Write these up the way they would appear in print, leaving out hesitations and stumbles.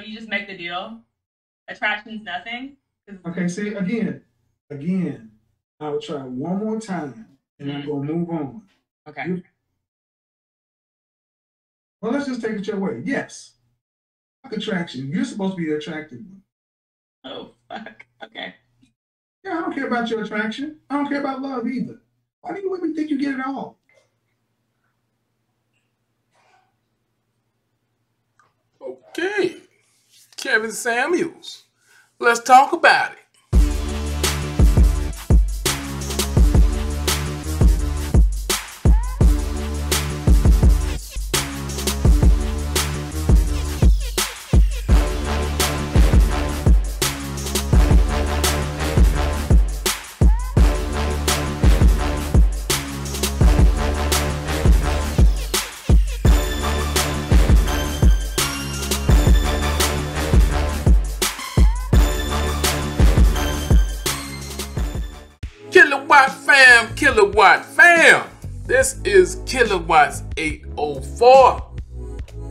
So you just make the deal. Attraction's nothing. Okay, see, again, I will try one more time and I'm going to move on. Okay. Well, let's just take it your way. Yes. Attraction. You're supposed to be the attractive one. Oh, fuck. Okay. Yeah, I don't care about your attraction. I don't care about love either. Why do you women think you get it all? Okay. Kevin Samuels. Let's talk about it. Kilowatt fam, this is Kilowatts 804.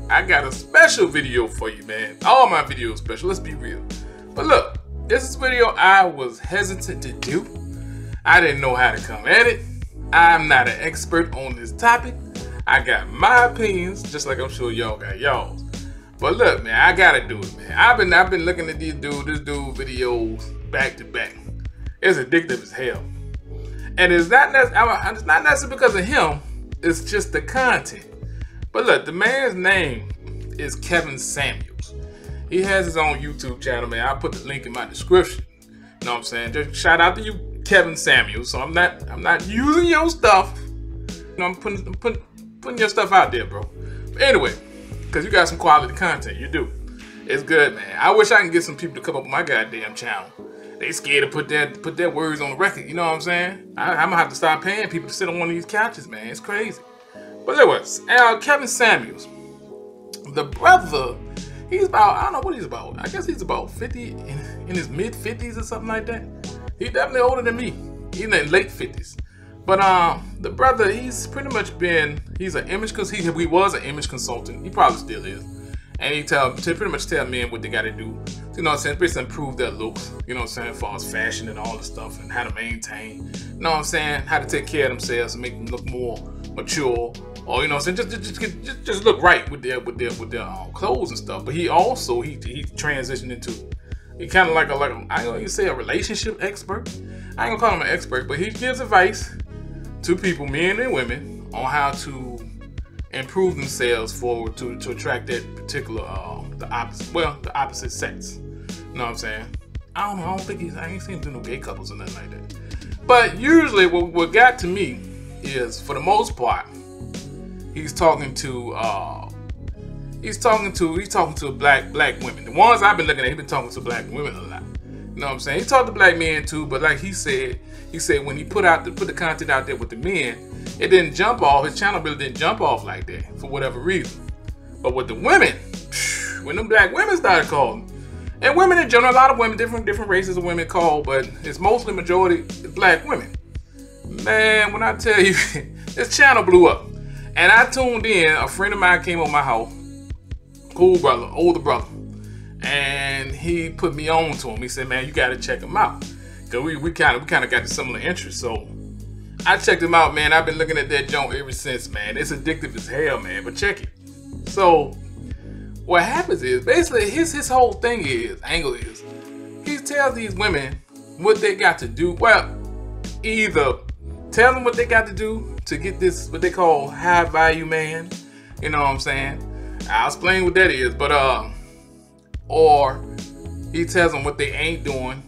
I got a special video for you, man. All my videos special, let's be real. But look, this is a video I was hesitant to do. I didn't know how to come at it. I'm not an expert on this topic. I got my opinions, just like I'm sure y'all got y'all's. But look, man, I gotta do it, man. I've been looking at this dude videos back to back. It's addictive as hell. And it's not necessarily because of him, it's just the content. But look, the man's name is Kevin Samuels. He has his own YouTube channel, man. I'll put the link in my description. You know what I'm saying? Just shout out to you, Kevin Samuels. So I'm not using your stuff. You know, I'm putting your stuff out there, bro. But anyway, because you got some quality content, you do. It's good, man. I wish I can get some people to come up with my goddamn channel. They scared to put their words on the record. You know what I'm saying? I'm gonna have to start paying people to sit on one of these couches, man. It's crazy. But there was Kevin Samuels, the brother. He's about, I don't know what he's about. I guess he's about 50, in his mid 50s or something like that. He's definitely older than me. He's in the late 50s. But the brother, he's pretty much he's an image, because he was an image consultant. He probably still is. And he pretty much tell men what they got to do. You know what I'm saying? Basically improve their looks. You know what I'm saying? As far as fashion and all this stuff, and how to maintain. You know what I'm saying? How to take care of themselves and make them look more mature. Or, you know what I'm saying? Just look right with their clothes and stuff. But he also, he transitioned into, he kind of like I ain't gonna even say a relationship expert. I ain't gonna call him an expert, but he gives advice to people, men and women, on how to improve themselves to attract that particular the opposite sex. You know what I'm saying? I ain't seen him do no gay couples or nothing like that. But usually what got to me is, for the most part, he's talking to black women. The ones I've been looking at, he's been talking to black women a lot. You know what I'm saying? He talked to black men too, but like he said when he put the content out there with the men, it didn't jump off. His channel really didn't jump off like that for whatever reason. But with the women, when them black women started calling, and women in general, a lot of women, different races of women call, but it's mostly majority black women. Man, when I tell you, this channel blew up. And I tuned in. A friend of mine came on my house, cool brother, older brother, and he put me on to him. He said, "Man, you got to check him out." Cause we kind of got a similar interest. So I checked him out, man. I've been looking at that joint ever since, man. It's addictive as hell, man. But check it. So what happens is, basically his whole angle is, he tells these women what they got to do. Well, either tell them what they got to do to get this, what they call high value man. You know what I'm saying? I'll explain what that is. But or he tells them what they ain't doing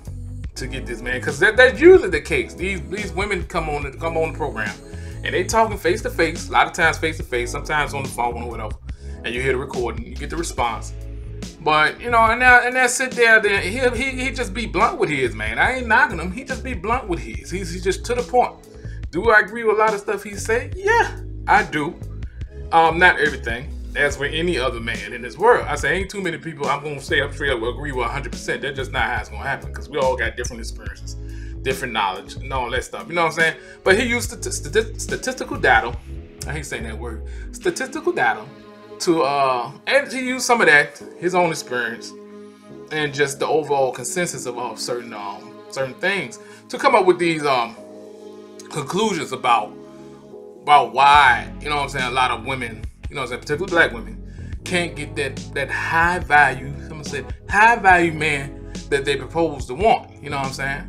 to get this man, because that's usually the case. These women come on the program and they talking face to face, a lot of times face to face, sometimes on the phone or whatever, and you hear the recording, you get the response. But you know, and that sit there, he just be blunt with his, man. I ain't knocking him. He just be blunt with his. He's just to the point. Do I agree with a lot of stuff he said? Yeah, I do. Not everything. As for any other man in this world, I say ain't too many people I'm gonna say up straight up will agree with 100%. That's just not how it's gonna happen, because we all got different experiences, different knowledge, and all that stuff. You know what I'm saying? But he used statistical data. I hate saying that word. Statistical data and he used some of that, his own experience, and just the overall consensus of certain things to come up with these conclusions about why, you know what I'm saying, a lot of women, you know what I'm saying, particularly black women, can't get that high value, someone said high value man that they propose to want, you know what I'm saying?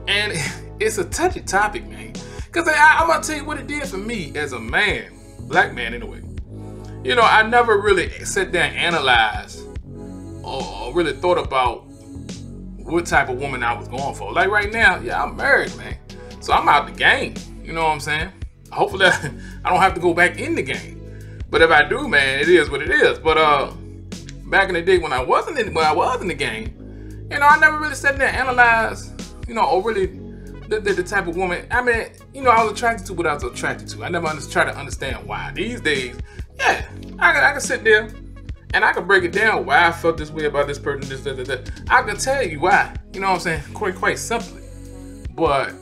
And it's a touchy topic, man, because I'm gonna tell you what it did for me as a man, black man anyway. You know, I never really sat there and analyzed or really thought about what type of woman I was going for. Like right now, yeah, I'm married, man, so I'm out the game, you know what I'm saying? Hopefully I don't have to go back in the game. But if I do, man, it is what it is. But back in the day when I was in the game, you know, I never really sat there and analyzed, you know, or really the type of woman. I mean, you know, I was attracted to what I was attracted to. I never tried to understand why. These days, yeah, I can sit there and I can break it down why I felt this way about this person, this. I can tell you why. You know what I'm saying? Quite simply. But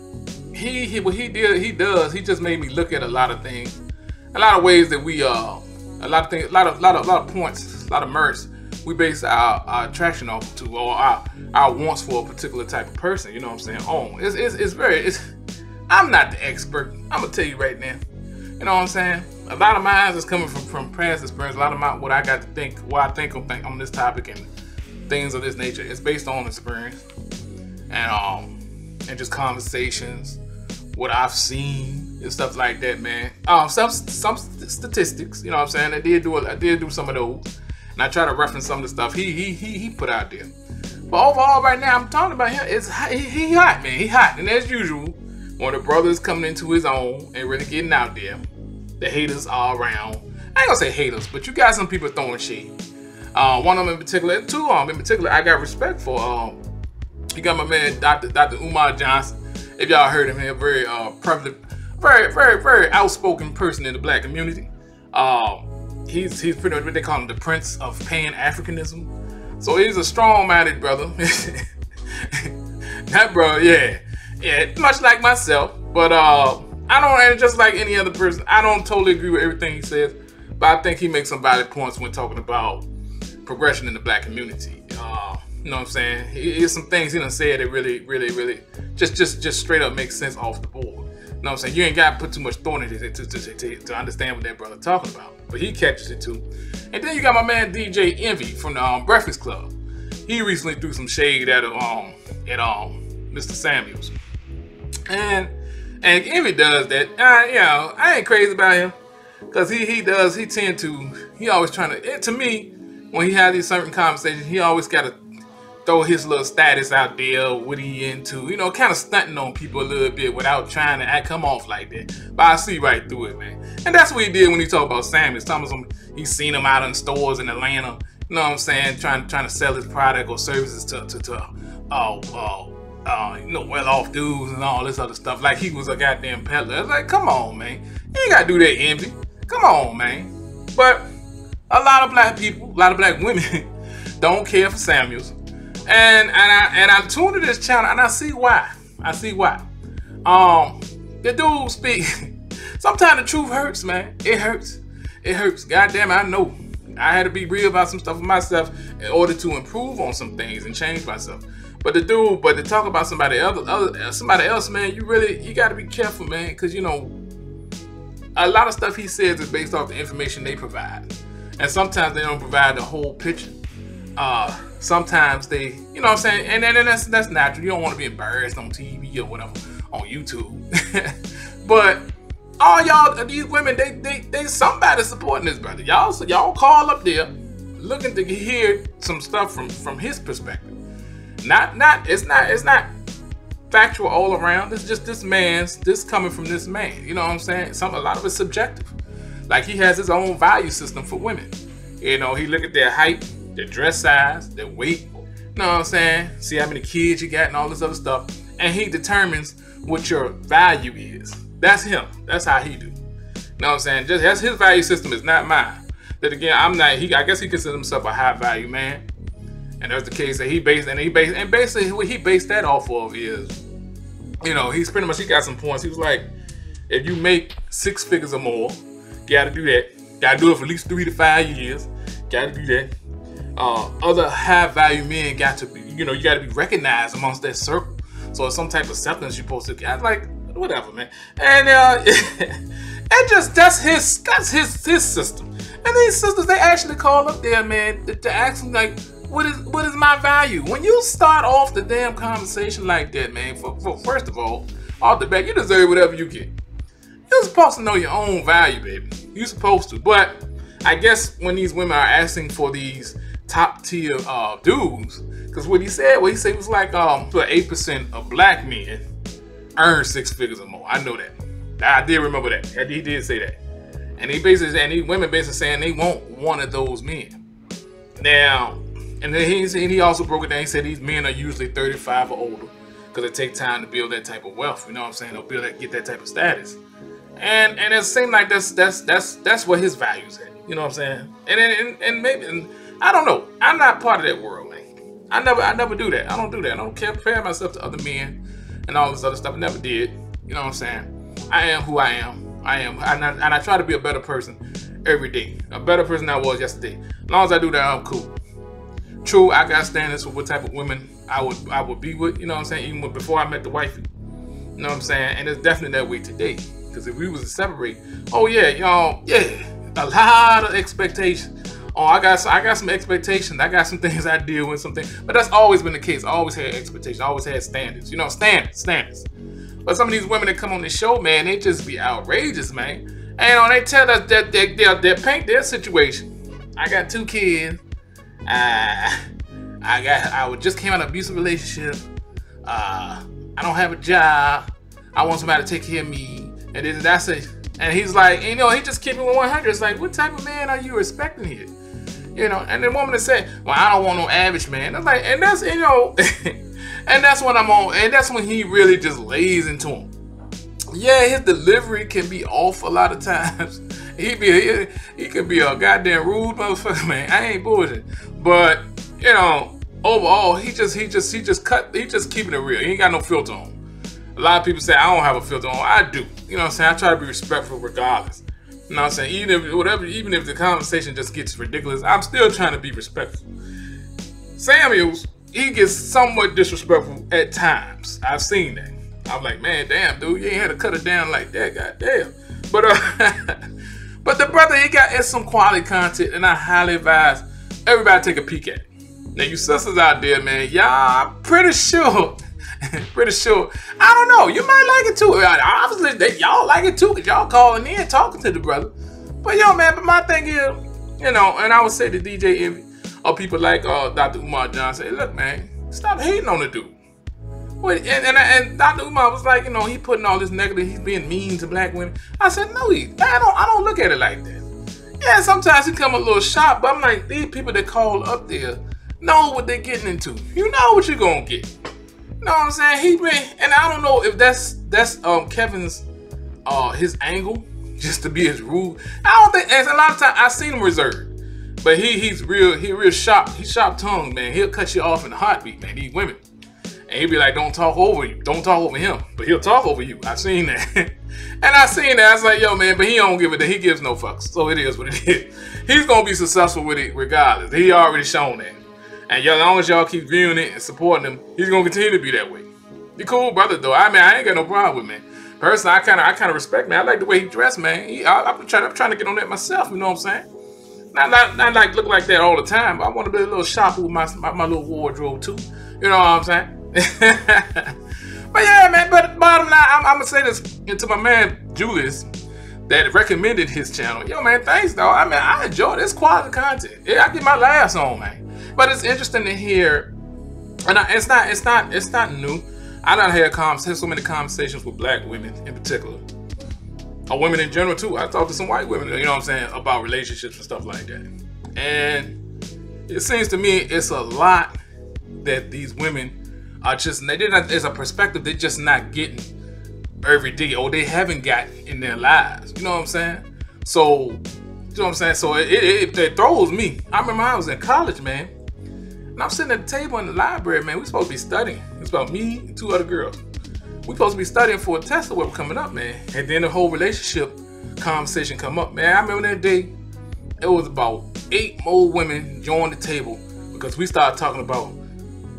he just made me look at a lot of things, a lot of ways that we a lot of things, a lot of points, a lot of merits we base our attraction off to, or our wants for a particular type of person. You know what I'm saying? I'm not the expert. I'm gonna tell you right now. You know what I'm saying? A lot of mine is coming from past experience. A lot of what I got to think, what I think on this topic and things of this nature, is based on experience and just conversations, what I've seen and stuff like that, man. Some statistics, you know what I'm saying? I did do some of those, and I try to reference some of the stuff he put out there. But overall, right now, I'm talking about him. He hot, man. He hot, and as usual, when the brother's coming into his own and really getting out there, the haters are around. I ain't gonna say haters, but you got some people throwing shade. One of them in particular, two of them in particular, I got respect for. You got my man, Dr. Umar Johnson. If y'all heard him, he's a very prevalent, very outspoken person in the black community. He's pretty much what they call him, the Prince of Pan-Africanism. So he's a strong-minded brother. That bro, yeah, much like myself. But I don't, and just like any other person, I don't totally agree with everything he says. But I think he makes some valid points when talking about progression in the black community. You know what I'm saying? Here's some things he done said that really just straight up makes sense off the board. You know what I'm saying? You ain't got to put too much thought into it to understand what that brother talking about. But he catches it too. And then you got my man DJ Envy from the Breakfast Club. He recently threw some shade at Mr. Samuels. And Envy does that. You know, I ain't crazy about him, because he always trying to me, when he has these certain conversations, he always got to throw his little status out there, what he into, you know, kind of stunting on people a little bit without trying to come off like that. But I see right through it, man. And that's what he did when he talked about Samuels. He's seen him out in stores in Atlanta, you know what I'm saying, trying to sell his product or services to you know, well-off dudes and all this other stuff, like he was a goddamn peddler. It's like, come on, man, you ain't gotta do that, Envy. Come on, man. But a lot of black people, a lot of black women don't care for Samuels. And I tuned to this channel, and I see why. The dude speak. Sometimes the truth hurts, man. It hurts. Goddamn, I know. I had to be real about some stuff for myself in order to improve on some things and change myself. But to talk about somebody else, man, you got to be careful, man, because, you know, a lot of stuff he says is based off the information they provide, and sometimes they don't provide the whole picture. Sometimes they, you know what I'm saying, and that's natural. You don't want to be embarrassed on TV or whatever on YouTube. But all y'all, these women, they somebody supporting this brother. Y'all call up there looking to hear some stuff from his perspective. It's not factual all around. It's just this coming from this man. You know what I'm saying? A lot of it's subjective. Like, he has his own value system for women. You know, he look at their height, their dress size, their weight, you know what I'm saying? See how many kids you got and all this other stuff. And he determines what your value is. That's him. That's how he do. You know what I'm saying? Just that's his value system, is not mine. That again, I'm not, I guess he considers himself a high value man. And that's the case that and basically what he based that off of is, you know, he got some points. He was like, if you make 6 figures or more, you gotta do that. Gotta do it for at least 3 to 5 years. Gotta do that. Other high value men got to be, you gotta be recognized amongst that circle. So it's some type of acceptance you're supposed to get. Like, whatever, man. And that's his system. And these sisters, they actually call up there, man, to ask him, like, what is my value? When you start off the damn conversation like that, man, for first of all, off the bat, you deserve whatever you get. You're supposed to know your own value, baby. You're supposed to. But I guess when these women are asking for these top tier dudes, because what he said was like 8% of black men earn 6 figures or more. I know that. I did remember that. He did say that. And these women basically saying they want one of those men. Now, and then he also broke it down. He said these men are usually 35 or older because it takes time to build that type of wealth. You know what I'm saying? They'll get that type of status. And it seemed like that's what his values at. You know what I'm saying? And maybe I don't know. I'm not part of that world, man. I never do that. I don't do that. I don't compare myself to other men and all this other stuff. I never did. You know what I'm saying? I am who I am. And I try to be a better person every day. A better person than I was yesterday. As long as I do that, I'm cool. True, I got standards for what type of women I would be with. You know what I'm saying? Even before I met the wifey. You know what I'm saying? And it's definitely that way today. Because if we was to separate, oh yeah, y'all, yeah, a lot of expectations. Oh, I got some expectations. I got some things I deal with, something. But that's always been the case. I always had expectations. I always had standards. You know, standards. But some of these women that come on this show, man, they just be outrageous, man. And they tell us that they paint their situation. I got 2 kids. I just came out of an abusive relationship. I don't have a job. I want somebody to take care of me. And then that's it. And he's like, he just keep it 100. It's like, what type of man are you expecting here? And the woman that said, well, I don't want no average man. I'm like, and that's, and that's what I'm on. And that's when he really just lays into him. Yeah, his delivery can be off a lot of times. He can be a goddamn rude motherfucker, man. I ain't bullshit. But, overall, he just keeping it real. He ain't got no filter on. A lot of people say I don't have a filter on. I do. You know what I'm saying? I try to be respectful regardless. You know what I'm saying? Even if the conversation just gets ridiculous, I'm still trying to be respectful. Samuels, he gets somewhat disrespectful at times. I've seen that. I'm like, man, damn, dude, you ain't had to cut it down like that, goddamn. But but the brother, he got some quality content, and I highly advise everybody take a peek at it. Now, you sisters out there, man, y'all, I'm pretty sure. I don't know. You might like it too. Obviously, y'all like it too because y'all calling in talking to the brother. But man, but my thing is, and I would say to DJ Envy or people like Dr. Umar Johnson, hey, look, man, stop hating on the dude. And Dr. Umar was like, he putting all this negative, he's being mean to black women. I said, no, I don't look at it like that. Yeah, sometimes he come a little sharp, but I'm like, these people that call up there know what they're getting into. You know what you're gonna get. You know what I'm saying? And I don't know if that's Kevin's his angle, just to be as rude. I don't think. And a lot of times I've seen him reserved, but he's real sharp. He's sharp tongued, man. He'll cut you off in a heartbeat, man. These women, and he'll be like, "Don't talk over you. Don't talk over him." But he'll talk over you. I've seen that, and I seen that. I was like, "Yo, man," but he don't give it. He gives no fucks. So it is what it is. He's gonna be successful with it regardless. He already shown that. And as long as y'all keep viewing it and supporting him, he's gonna continue to be that way. He cool brother though. I ain't got no problem with man. Personally, I kind of respect man. I like the way he dressed, man. I'm trying to get on that myself. You know what I'm saying? Not like look like that all the time. But I want to be a little sharper with my little wardrobe too. You know what I'm saying? But yeah, man. But bottom line, I'm gonna say this to my man Julius that recommended his channel. Yo, man, thanks though. I enjoy this quality content. Yeah, I get my laughs on, man. But it's interesting to hear, and it's not new. I done had so many conversations with black women in particular, or women in general too. I talked to some white women, you know what I'm saying, about relationships and stuff like that. And it seems to me it's a lot that these women are just, there's a perspective they're just not getting every day, or they haven't got in their lives. You know what I'm saying? So, you know what I'm saying? So it throws me. I remember I was in college, man. And I'm sitting at the table in the library, man. We supposed to be studying. It's about me and 2 other girls. We supposed to be studying for a test or whatever coming up, man. And then the whole relationship conversation come up, man. I remember that day it was about 8 more women joined the table because we started talking about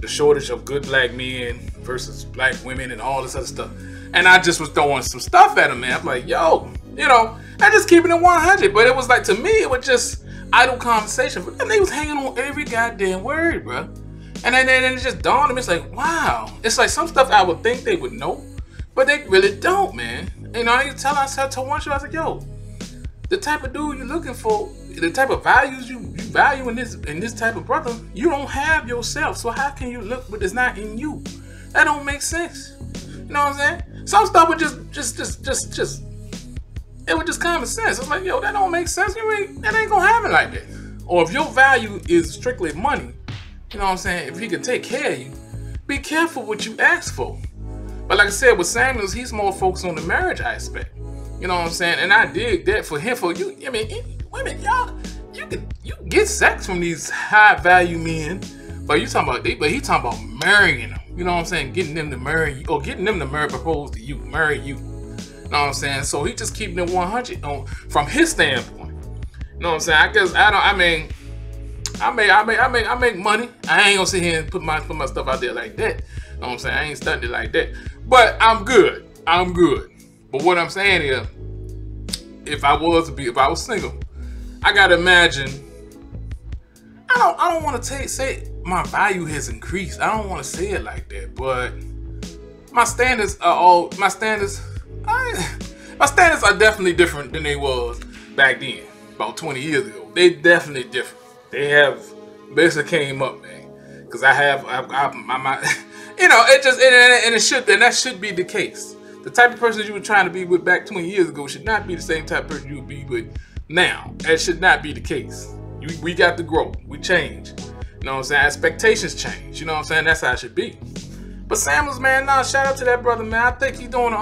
the shortage of good black men versus black women and all this other stuff. And I just was throwing some stuff at them, man. I'm like, yo, you know, I just keeping it 100. But it was like, to me, it was just idle conversation. But they was hanging on every goddamn word, bro. And then it just dawned on me, it's like, wow. It's like some stuff I would think they would know, but they really don't, man. You know, I tell myself to one show, I was like, yo, the type of dude you're looking for, the type of values you value in this type of brother, you don't have yourself. So how can you look what is not in you? That don't make sense. You know what I'm saying? Some stuff would just it was just common sense. It's like, yo, that don't make sense. That ain't gonna happen like that. Or if your value is strictly money, you know what I'm saying? If he can take care of you, be careful what you ask for. But like I said, with Samuels, he's more focused on the marriage aspect. You know what I'm saying? And I dig that for him. For you, I mean, women, y'all, you can get sex from these high value men, but he talking about marrying them. You know what I'm saying? Getting them to marry you, or getting them to propose to you, marry you. You know what I'm saying? So he just keeping it 100 on from his standpoint. You know what I'm saying? I guess I make money. I ain't gonna sit here and put my stuff out there like that. You know what I'm saying? I ain't studying it like that. But I'm good. But what I'm saying is, if I was single, I gotta imagine. I don't want to say my value has increased. I don't want to say it like that, but my standards are definitely different than they was back then, about 20 years ago. They definitely different. They have basically came up, man. Because you know, that should be the case. The type of person you were trying to be with back 20 years ago should not be the same type of person you would be with now. That should not be the case. We got to grow. We change. You know what I'm saying? Expectations change. You know what I'm saying? That's how it should be. But Samuels, man, nah, shout out to that brother, man. I think he's doing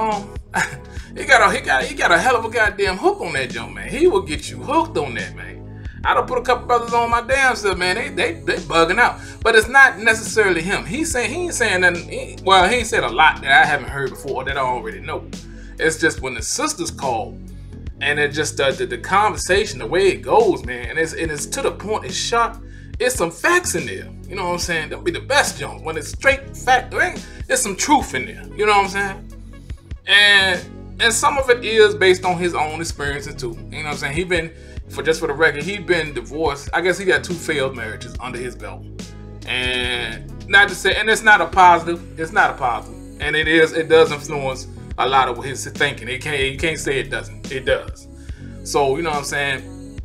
he got a hell of a goddamn hook on that jump, man. He will get you hooked on that, man. I done put a couple brothers on my damn stuff, man. They bugging out. But it's not necessarily him. He ain't saying nothing. He ain't said a lot that I haven't heard before, that I already know. It's just when the sisters call, and it just the conversation, the way it goes, man, and it's to the point, it's sharp. It's some facts in there. You know what I'm saying? That'll be the best jumps. When it's straight fact, there's some truth in there. You know what I'm saying? And some of it is based on his own experiences too. You know what I'm saying? For the record, he's been divorced. I guess he got 2 failed marriages under his belt. And not to say, and it's not a positive. It's not a positive. And it does influence a lot of his thinking. You can't say it doesn't. It does. So, you know what I'm saying?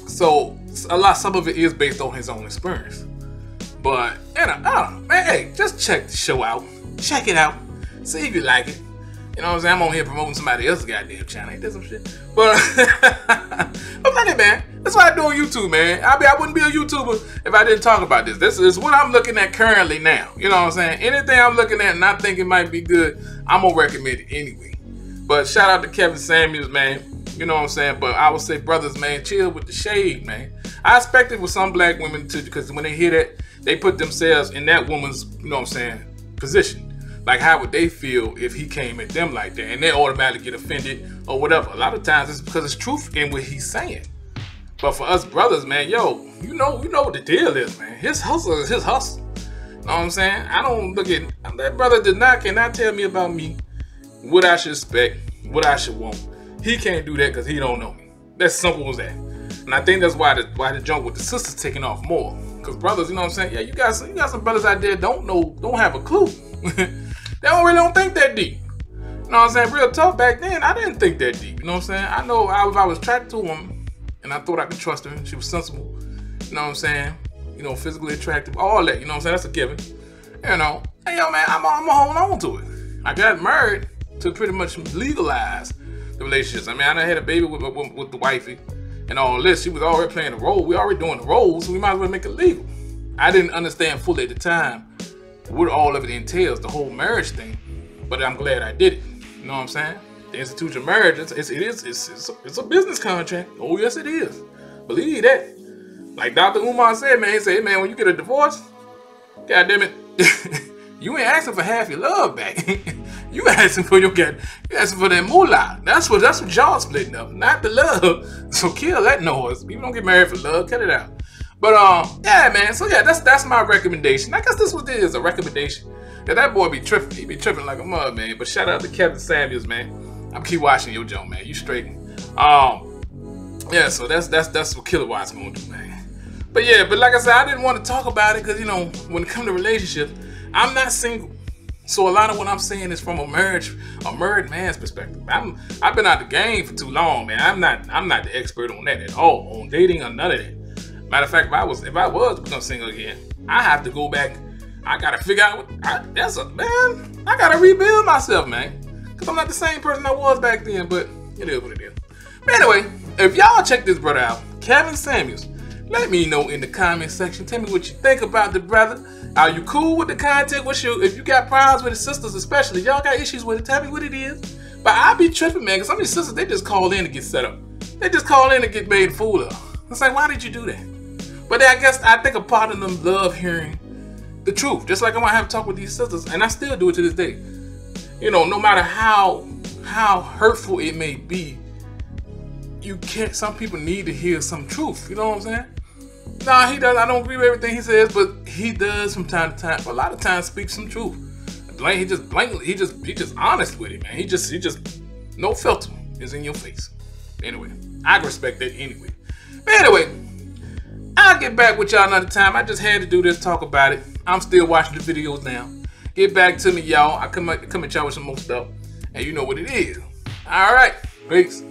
So some of it is based on his own experience. But, I don't know, man, hey, just check the show out. Check it out. See if you like it. You know what I'm saying? I'm on here promoting somebody else's goddamn channel. Ain't that some shit? But, but fuck it, man. That's what I do on YouTube, man. I wouldn't be a YouTuber if I didn't talk about this. This is what I'm looking at currently now. You know what I'm saying? Anything I'm looking at and I think it might be good, I'm going to recommend it anyway. But shout out to Kevin Samuels, man. You know what I'm saying? But I would say, brothers, man, chill with the shade, man. I expect it with some black women too, because when they hear that, they put themselves in that woman's, you know what I'm saying, position. Like, how would they feel if he came at them like that? And they automatically get offended or whatever. A lot of times it's because it's truth in what he's saying. But for us brothers, man, yo, you know what the deal is, man. His hustle is his hustle. You know what I'm saying? I don't look at, that brother cannot tell me about me, what I should expect, what I should want. He can't do that because he don't know me. That's simple as that. And I think that's why the jump with the sisters taking off more. Because brothers, you know what I'm saying? Yeah, you got some brothers out there don't have a clue. They don't think that deep. You know what I'm saying? Real tough back then, I didn't think that deep. You know what I'm saying? I know if I was attracted to a woman and I thought I could trust her, she was sensible. You know what I'm saying? You know, physically attractive, all that. You know what I'm saying? That's a given. You know, hey, yo, man, I'm gonna hold on to it. I got married to pretty much legalize the relationships. I mean, I done had a baby with the wifey and all this. She was already playing the role. We already doing the roles, so we might as well make it legal. I didn't understand fully at the time what all of it entails, the whole marriage thing, but I'm glad I did it. You know what I'm saying? The institution of marriage, it's a business contract. Oh yes, it is. Believe that. Like Dr. Umar said, man, he said, man, when you get a divorce, God damn it, you ain't asking for half your love back. You asking for you asking for that moolah. That's what y'all splitting up, not the love. So kill that noise. People don't get married for love. Cut it out. But yeah, man. So yeah, that's my recommendation. I guess this was a recommendation. That boy be tripping. He be tripping like a mud, man. But shout out to Kevin Samuels, man. I'm keep watching your Joe, man. You straight. Yeah. So that's what Killer Watts gonna do, man. But yeah, but like I said, I didn't want to talk about it because, you know, when it comes to relationships, I'm not single. So a lot of what I'm saying is from a married man's perspective. I've been out the game for too long, man. I'm not the expert on that at all, on dating or none of that. Matter of fact, if I was to become single again, I have to go back. I gotta figure out I gotta rebuild myself, man. Cause I'm not the same person I was back then, but it is what it is. But anyway, if y'all check this brother out, Kevin Samuels, let me know in the comment section. Tell me what you think about the brother. Are you cool with the content? If you got problems with his sisters, especially, y'all got issues with it, tell me what it is. But I be tripping, man, because some of these sisters, they just call in to get set up. They just call in to get made a fool of. It's like, why did you do that? But I think a part of them love hearing the truth. Just like I want to have a talk with these sisters, and I still do it to this day. You know, no matter how hurtful it may be, some people need to hear some truth. You know what I'm saying? Nah, he does. I don't agree with everything he says, but he does from time to time. A lot of times, speak some truth. He just honest with it, man. He just no filter is in your face. Anyway, I respect that anyway. But anyway, I'll get back with y'all another time. I just had to do this, talk about it. I'm still watching the videos now. Get back to me, y'all. I come at y'all with some more stuff, and you know what it is. All right, peace.